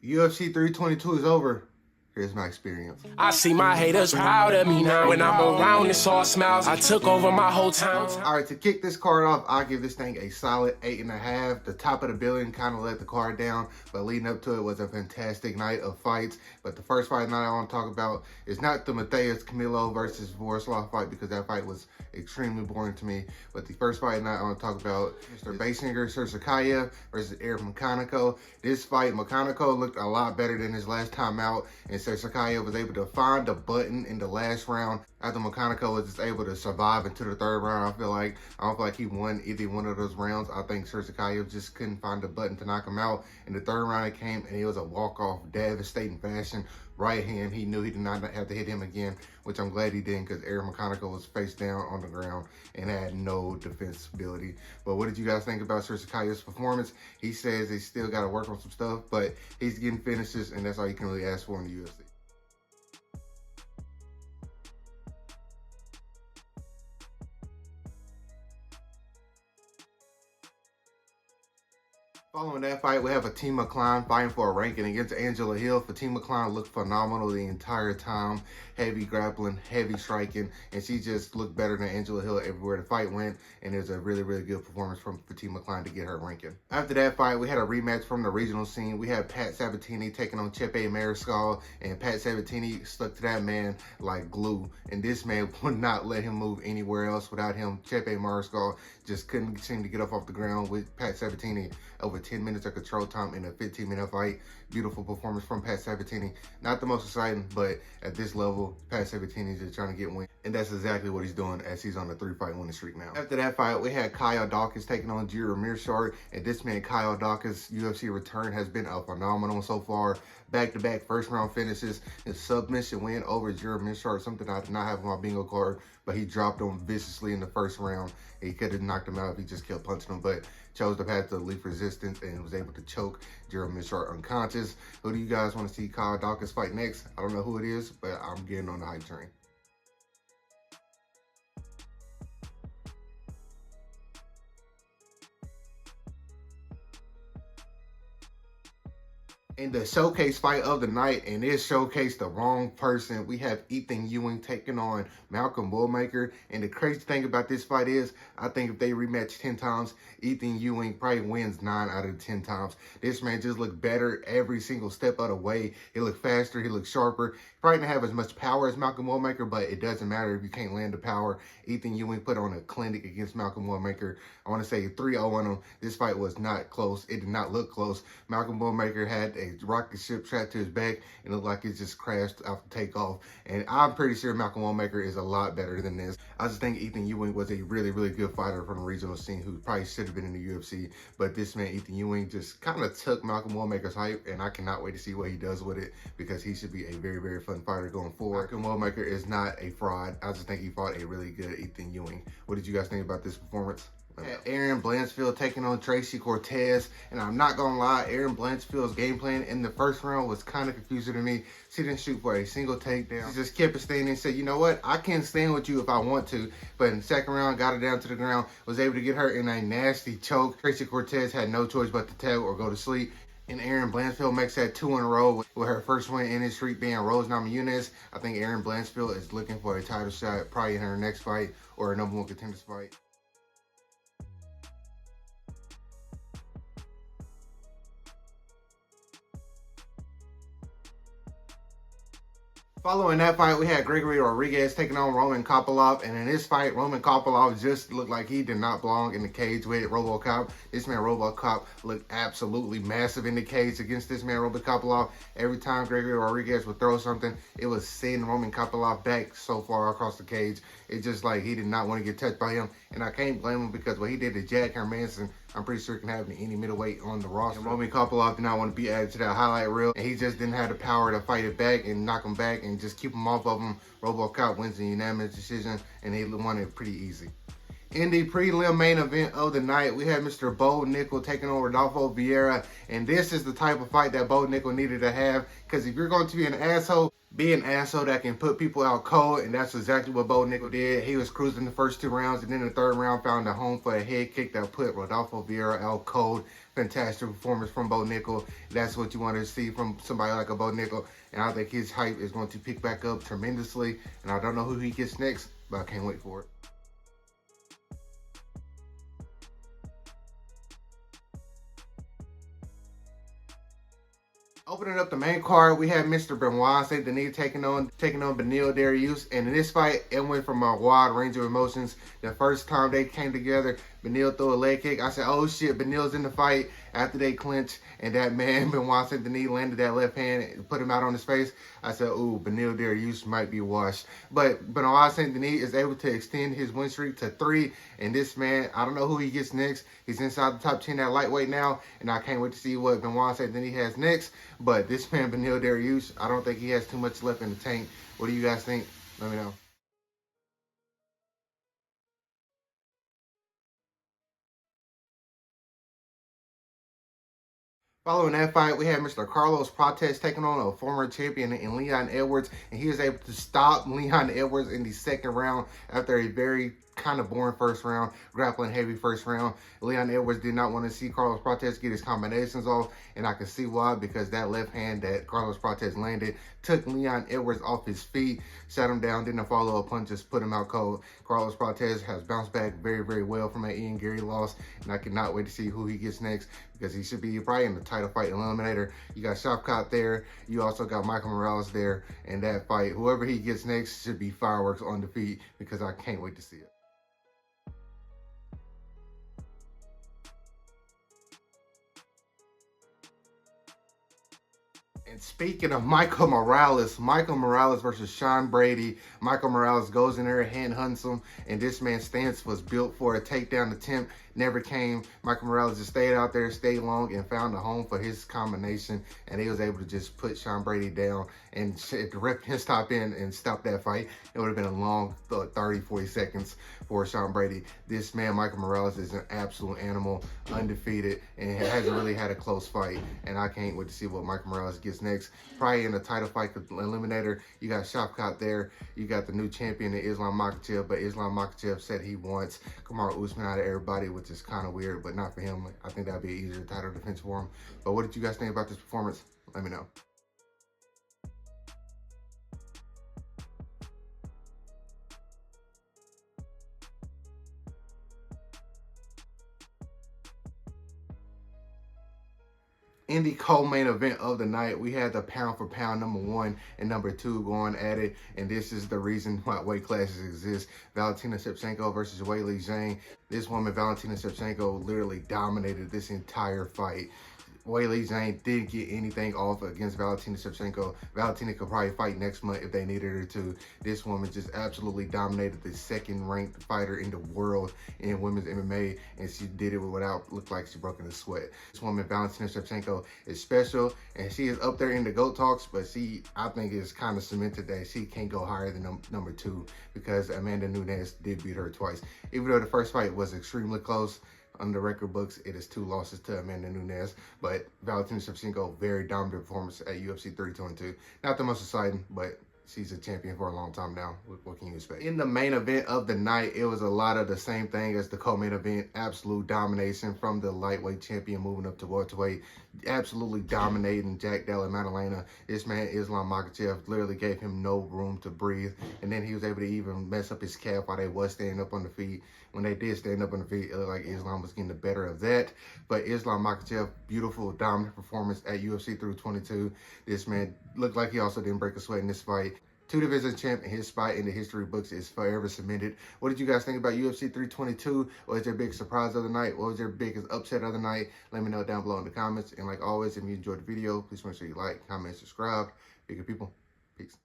UFC 322 is over. Here's my experience. I see my haters proud of me now. When I'm around, it's all smiles. I took over my whole town. All right, to kick this card off, I'll give this thing a solid 8.5. The top of the billing kind of let the card down, but leading up to it was a fantastic night of fights. But the first fight night I want to talk about is not the Matheus Camilo versus Borislav fight, because that fight was extremely boring to me. But the first fight night I want to talk about Mr. Basinger Sirsakhaya versus Eric Mechanico. This fight, Mechanico looked a lot better than his last time out, and Sirsakhaya was able to find the button in the last round. After Mechanico was just able to survive into the third round, I don't feel like he won either one of those rounds. I think Sirsakhaya just couldn't find the button to knock him out. In the third round it came, and it was a walk-off, devastating fashion. Right hand, he knew he did not have to hit him again, which I'm glad he didn't, because Eric Mechanico was face down on the ground and had no defensibility. But what did you guys think about Sirsakhaya's performance? He says he still got to work on some stuff, but he's getting finishes, and that's all you can really ask for in the UFC. Following that fight, we have Fatima Klein fighting for a ranking against Angela Hill. Fatima Klein looked phenomenal the entire time. Heavy grappling, heavy striking, and she just looked better than Angela Hill everywhere the fight went, and it was a really, really good performance from Fatima Klein to get her ranking. After that fight, we had a rematch from the regional scene. We had Pat Sabatini taking on Chepe Mariscal, and Pat Sabatini stuck to that man like glue, and this man would not let him move anywhere else without him. Chepe Mariscal just couldn't seem to get up off the ground with Pat Sabatini. Over 10 minutes of control time in a 15-minute fight. Beautiful performance from Pat Sabatini. Not the most exciting, but at this level, Pat Sabatini is just trying to get win. And that's exactly what he's doing, as he's on a 3-fight winning streak now. After that fight, we had Kyle Dawkins taking on Jiro Mearshart. And this man, Kyle Dawkins' UFC return has been a phenomenal so far. Back-to-back first-round finishes. His submission win over Jiro Mearshart, something I did not have on my bingo card, but he dropped him viciously in the first round. He could have knocked him out if he just kept punching him, but chose the path to least resistance and was able to choke Jiro Mearshart unconscious. Who do you guys want to see Kyle Dawkins fight next? I don't know who it is, but I'm getting on the hype train. In the showcase fight of the night, and it showcased the wrong person, we have Ethan Ewing taking on Malcolm Bullmaker. And the crazy thing about this fight is, I think if they rematch 10 times, Ethan Ewing probably wins 9 out of 10 times. This man just looked better every single step of the way. He looked faster, he looked sharper. Probably didn't have as much power as Malcolm Bullmaker, but it doesn't matter if you can't land the power. Ethan Ewing put on a clinic against Malcolm Bullmaker. I want to say 3-0 on him. This fight was not close. It did not look close. Malcolm Bullmaker had a rocket ship strapped to his back, and it looked like it just crashed after takeoff. And I'm pretty sure Malcolm Bullmaker is a lot better than this. I just think Ethan Ewing was a really, really good fighter from the regional scene who probably should have been in the UFC. But this man, Ethan Ewing, just kind of took Malcolm Bullmaker's hype, and I cannot wait to see what he does with it, because he should be a very, very fun fighter going forward. Malcolm Bullmaker is not a fraud. I just think he fought a really good Ethan Ewing. What did you guys think about this performance? Aaron Blanchfield taking on Tracy Cortez, and I'm not gonna lie, Aaron Blanchfield's game plan in the first round was kind of confusing to me. She didn't shoot for a single takedown. She just kept it standing and said, you know what, I can stand with you if I want to. But in the second round, got her down to the ground, was able to get her in a nasty choke. Tracy Cortez had no choice but to tag or go to sleep. And Aaron Blanchfield makes that 2 in a row with her first win in his streak being Rose Namajunas. I think Aaron Blanchfield is looking for a title shot probably in her next fight or a #1 contenders fight. Following that fight, we had Gregory Rodriguez taking on Roman Kopylov. And in this fight, Roman Kopylov just looked like he did not belong in the cage with RoboCop. This man, RoboCop, looked absolutely massive in the cage against this man, Roman Kopylov. Every time Gregory Rodriguez would throw something, it was sending Roman Kopylov back so far across the cage. It's just like he did not want to get touched by him. And I can't blame him, because what he did to Jack Hermanson, I'm pretty sure can happen to any middleweight on the roster. And Roman Kopylov did not want to be added to that highlight reel, and he just didn't have the power to fight it back and knock him back and just keep him off of him. RoboCop wins a unanimous decision, and he won it pretty easy. In the prelim main event of the night, we had Mr. Bo Nickel taking on Rodolfo Vieira, and this is the type of fight that Bo Nickel needed to have, because if you're going to be an asshole, be an asshole that can put people out cold, and that's exactly what Bo Nickel did. He was cruising the first 2 rounds, and then the 3rd round found a home for a head kick that put Rodolfo Vieira out cold. Fantastic performance from Bo Nickel. That's what you want to see from somebody like a Bo Nickel, and I think his hype is going to pick back up tremendously, and I don't know who he gets next, but I can't wait for it. Opening up the main card, we had Mr. Benoit Saint Denis taking on Beneil Dariush, and in this fight, it went from a wide range of emotions. The first time they came together, Beneil threw a leg kick. I said, "Oh shit, Beneil's in the fight." After they clinched, and that man Benoit Saint Denis landed that left hand and put him out on his face, I said, "Ooh, Beneil Dariush might be washed." But Benoit Saint Denis is able to extend his win streak to 3, and this man, I don't know who he gets next. He's inside the top 10 at lightweight now, and I can't wait to see what Benoit Saint Denis has next. But this man, Beneil Dariush, I don't think he has too much left in the tank. What do you guys think? Let me know. Following that fight, we had Mr. Carlos Prates taking on a former champion in Leon Edwards, and he was able to stop Leon Edwards in the 2nd round after a very kind of boring 1st round, grappling heavy 1st round. Leon Edwards did not want to see Carlos Prates get his combinations off, and I can see why, because that left hand that Carlos Prates landed took Leon Edwards off his feet, sat him down, didn't follow up punches, put him out cold. Carlos Prates has bounced back very, very well from that Ian Gary loss, and I cannot wait to see who he gets next, because he should be probably in the title fight eliminator. You got Shavkat there, you also got Michael Morales there, and that fight, whoever he gets next should be fireworks on the feet, because I can't wait to see it. And speaking of Michael Morales versus Sean Brady. Michael Morales goes in there, hand hunts him, and this man's stance was built for a takedown attempt. Never came. Michael Morales just stayed out there, stayed long, and found a home for his combination, and he was able to just put Sean Brady down. And if the ref didn't stop in and stop that fight, it would have been a long 30, 40 seconds for Sean Brady. This man, Michael Morales, is an absolute animal, undefeated, and hasn't really had a close fight. And I can't wait to see what Michael Morales gets next. Probably in the title fight eliminator. You got Shavkat there. You got the new champion, Islam Makhachev, but Islam Makhachev said he wants Kamaru Usman out of everybody, which is kind of weird, but not for him. I think that'd be an easier title defense for him. But what did you guys think about this performance? Let me know. In the co-main event of the night, we had the pound for pound #1 and #2 going at it, and this is the reason why weight classes exist. Valentina Shevchenko versus Weili Zhang. This woman, Valentina Shevchenko, literally dominated this entire fight. Weili Zhang didn't get anything off against Valentina Shevchenko. Valentina could probably fight next month if they needed her to. This woman just absolutely dominated the 2nd-ranked fighter in the world in women's MMA, and she did it without look like she broke in a sweat. This woman, Valentina Shevchenko, is special, and she is up there in the GOAT talks, but I think it's kind of cemented that she can't go higher than #2, because Amanda Nunes did beat her twice. Even though the first fight was extremely close, on the record books, it is 2 losses to Amanda Nunes, but Valentina Shevchenko, very dominant performance at UFC 322. Not the most exciting, but she's a champion for a long time now. What can you expect? In the main event of the night, it was a lot of the same thing as the co-main event. Absolute domination from the lightweight champion moving up to welterweight. Absolutely dominating Jack Della Maddalena. This man, Islam Makhachev, literally gave him no room to breathe. And then he was able to even mess up his calf while they was standing up on the feet. When they did stand up on the feet, it looked like Islam was getting the better of that. But Islam Makhachev, beautiful, dominant performance at UFC 322. This man looked like he also didn't break a sweat in this fight. 2 division champ, and his spot in the history books is forever cemented. What did you guys think about UFC 322? What was their big surprise of the night? What was their biggest upset of the night? Let me know down below in the comments. And like always, if you enjoyed the video, please make sure you like, comment, subscribe. Bigger people, peace.